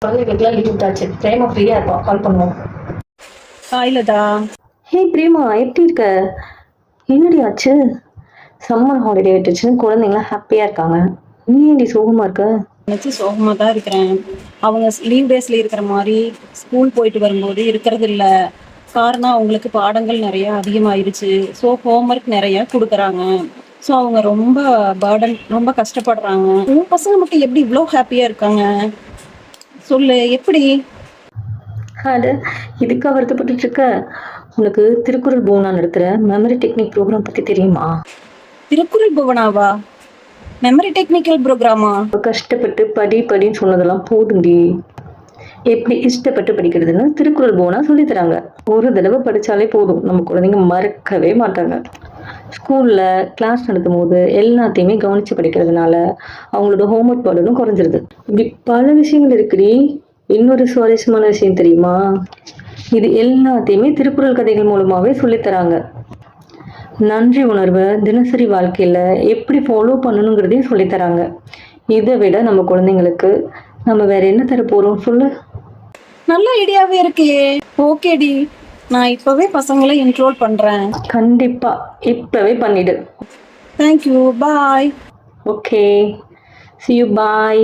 குழந்தைகளுக்குலாம் leave விட்டாச்சு. பிரேமா ஃப்ரீயா இருப்பா, கால் பண்ணுவோம். ஹாய் லதா. ஹே பிரேமா, எப்படி இருக்க? என்னடி ஆச்சு? சம்மர் ஹாலிடே விட்டுச்சுன்னு குழந்தைங்களாம் ஹாப்பியா இருக்காங்க. நீ ஏன்டி சோகமா இருக்க? நினச்சி சோகமாக தான் இருக்கிறேன். அவங்க லீவ் டேஸில் இருக்கிற மாதிரி ஸ்கூல் போயிட்டு வரும்போது இருக்கிறது இல்லை. காரணம் அவங்களுக்கு பாடங்கள் நிறையா அதிகமாயிருச்சு. ஸோ ஹோம்ஒர்க் நிறையா கொடுக்குறாங்க. ஸோ அவங்க ரொம்ப ரொம்ப கஷ்டப்படுறாங்க. உன் பசங்க மட்டும் எப்படி இவ்வளோ ஹாப்பியாக இருக்காங்க? சொல்லு, எப்படி? அது இதுக்கா வருத்தப்பட்டு இருக்க? உனக்கு திருக்குறள் புவனா நடத்துற மெமரி டெக்னிக் ப்ரோக்ராம் பத்தி தெரியுமா? திருக்குறள் புவனாவா? மெமரி டெக்னிக்கல் ப்ரோக்ராமா? கஷ்டப்பட்டு படின்னு சொன்னதெல்லாம் போதுண்டி. எப்படி இஷ்டப்பட்டு படிக்கிறதுன்னு திருக்குறள் புவனா சொல்லி தராங்க. ஒரு தடவை படிச்சாலே போதும், நம்ம குழந்தைங்க மறக்கவே மாட்டாங்க. ஸ்கூல்ல கிளாஸ் நடத்தும் போது எல்லாத்தையுமே கவனிச்சு படிக்கிறதுனால அவங்களோட ஹோம்ஒர்க் பர்டனும் குறைஞ்சிருது. இப்படி பல விஷயங்கள் இருக்குடி. இன்னொரு சுவாரஸ்யமான விஷயம் தெரியுமா? இது எல்லாத்தையுமே திருக்குறள் கதைகள் மூலமாவே சொல்லித்தராங்க. நன்றி உணர்வை தினசரி வாழ்க்கையில எப்படி ஃபாலோ பண்ணணுங்கிறதையும் சொல்லித்தராங்க. இதை விட நம்ம குழந்தைங்களுக்கு நம்ம வேற என்ன தர போறோம் சொல்லு? நல்ல ஐடியாவே இருக்கே. ஓகேடி, நான் இப்பவே பசங்களை என்ரோல் பண்றேன். கண்டிப்பா இப்பவே பண்ணிடு. Thank you, bye. Okay, see you, bye.